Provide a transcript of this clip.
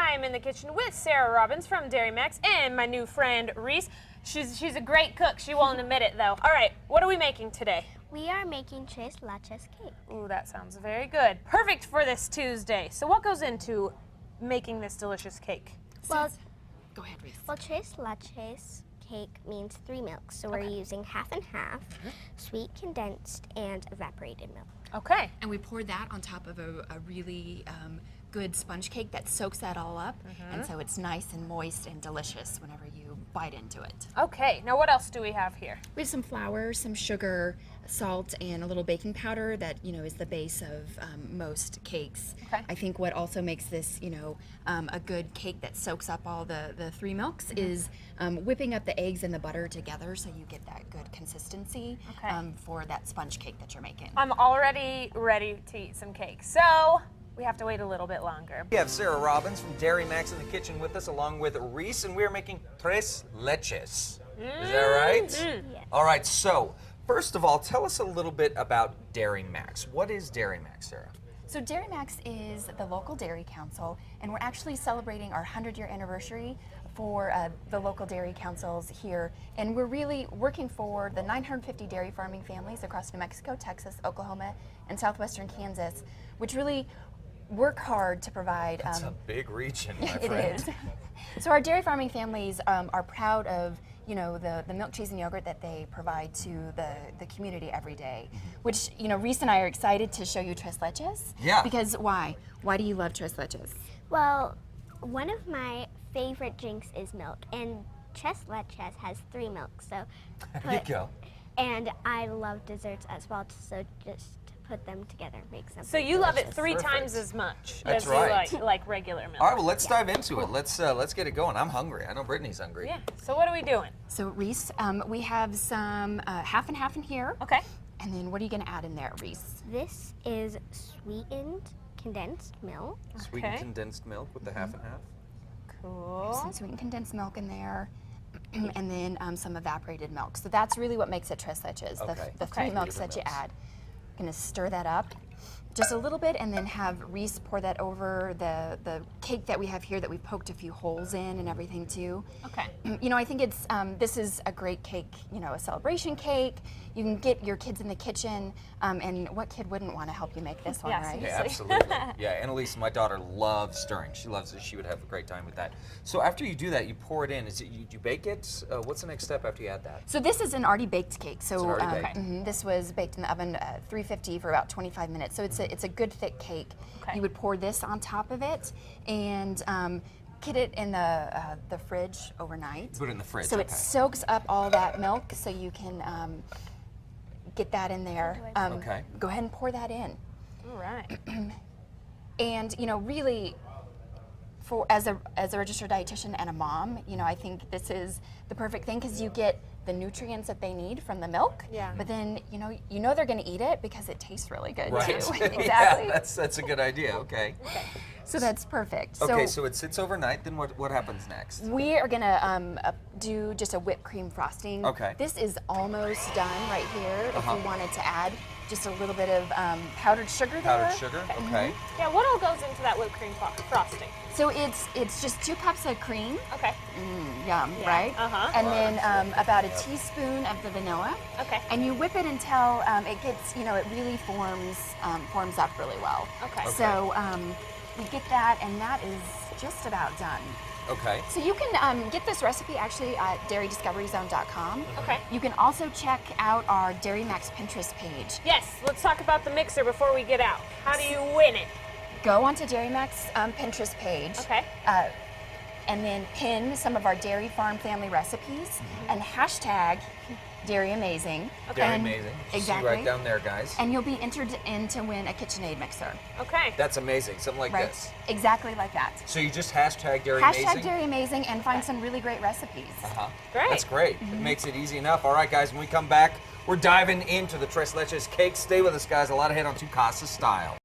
I am in the kitchen with Sarah Robbins from Dairy Max and my new friend Reese. She's a great cook. She won't admit it though. All right, what are we making today? We are making Tres Leches cake. Ooh, that sounds very good. Perfect for this Tuesday. So what goes into making this delicious cake? Well, Go ahead, Reese. well, Tres Leches cake means 3 milks, so we're using half and half, sweet, condensed, and evaporated milk. Okay. And we poured that on top of a really good sponge cake that soaks that all up, and so it's nice and moist and delicious whenever you bite into it. Okay, now what else do we have here? We have some flour, some sugar, salt, and a little baking powder that is the base of most cakes. Okay. I think what also makes this a good cake that soaks up all the 3 milks is whipping up the eggs and the butter together so you get that good consistency for that sponge cake that you're making. I'm already ready to eat some cake, so we have to wait a little bit longer. We have Sarah Robbins from Dairy Max in the kitchen with us, along with Reese, and we're making Tres Leches. Is that right? Yes. All right, so first of all, tell us a little bit about Dairy Max. What is Dairy Max, Sarah? So Dairy Max is the local dairy council, and we're actually celebrating our 100-year anniversary for the local dairy councils here, and we're really working for the 950 dairy farming families across New Mexico, Texas, Oklahoma, and southwestern Kansas, which really work hard to provide. It's a big region, my It friend. is. So our dairy farming families are proud of the milk, cheese, and yogurt that they provide to the community every day. Which Reese and I are excited to show you Tres Leches. Yeah. Because why? Why do you love Tres Leches? Well, one of my favorite drinks is milk, and Tres Leches has 3 milks, so There you go. And I love desserts as well, so just to put them together makes them. So you love it delicious. 3 Perfect. times as much That's as right. you like regular milk. All right, well, let's dive into it. Let's get it going. I'm hungry. I know Brittany's hungry. Yeah, so what are we doing? So Reese, we have some half and half in here. Okay. And then what are you going to add in there, Reese? This is sweetened condensed milk. Sweetened Okay. condensed milk with the half and half. Cool. Some sweetened condensed milk in there. And then some evaporated milk. So that's really what makes it Tres Leches, Okay. the 3 Okay. milks Three that you milks. add. Gonna stir that up just a little bit and then have Reese pour that over the cake that we have here that we poked a few holes in and everything too. Okay. I think it's this is a great cake, a celebration cake. You can get your kids in the kitchen, and what kid wouldn't want to help you make this one, Yeah, right? Yeah, absolutely. Yeah, Annalise, my daughter, loves stirring. She loves it. She would have a great time with that. So after you do that, you pour it in. Is it you bake it? What's the next step after you add that? So this is an already baked cake. So It's an already baked. This was baked in the oven 350 for about 25 minutes. So it's a good thick cake. Okay. You would pour this on top of it and get it in the fridge overnight. Put it in the fridge, So it okay. soaks up all that milk, so you can get that in there. Okay. Go ahead and pour that in. All right. And really, for as a registered dietitian and a mom, I think this is the perfect thing because you get the nutrients that they need from the milk. Yeah. But then they're going to eat it because it tastes really good Right. too. Yeah, Exactly. that's a good idea. Okay. So that's perfect. Okay, so it sits overnight. Then what happens next? We are gonna do just a whipped cream frosting. Okay. This is almost done right here. Uh-huh. If you wanted to add just a little bit of powdered sugar there. Powdered sugar. Okay. Yeah, what all goes into that whipped cream frosting? So it's just 2 cups of cream. Okay. Yum, Yeah. right? Uh-huh. And then about a teaspoon of the vanilla. Okay. And you whip it until it gets, it really forms up really well. Okay. So we get that, and that is just about done. Okay. So you can get this recipe actually at dairydiscoveryzone.com. Okay. You can also check out our Dairy Max Pinterest page. Yes, let's talk about the mixer before we get out. How do you win it? Go onto Dairy Max Pinterest page. Okay. And then pin some of our dairy farm family recipes and hashtag Dairy Amazing. Dairy And- amazing. Exactly. See right down there, guys. And you'll be entered in to win a KitchenAid mixer. Okay. That's amazing. Something like Right? this. Exactly like that. So you just hashtag Dairy Hashtag Amazing? Dairy Amazing and find some really great recipes. Uh-huh. Great. That's great. It makes it easy enough. All right, guys, when we come back, we're diving into the Tres Leches cake. Stay with us, guys. A lot ahead on Tu Casa Style.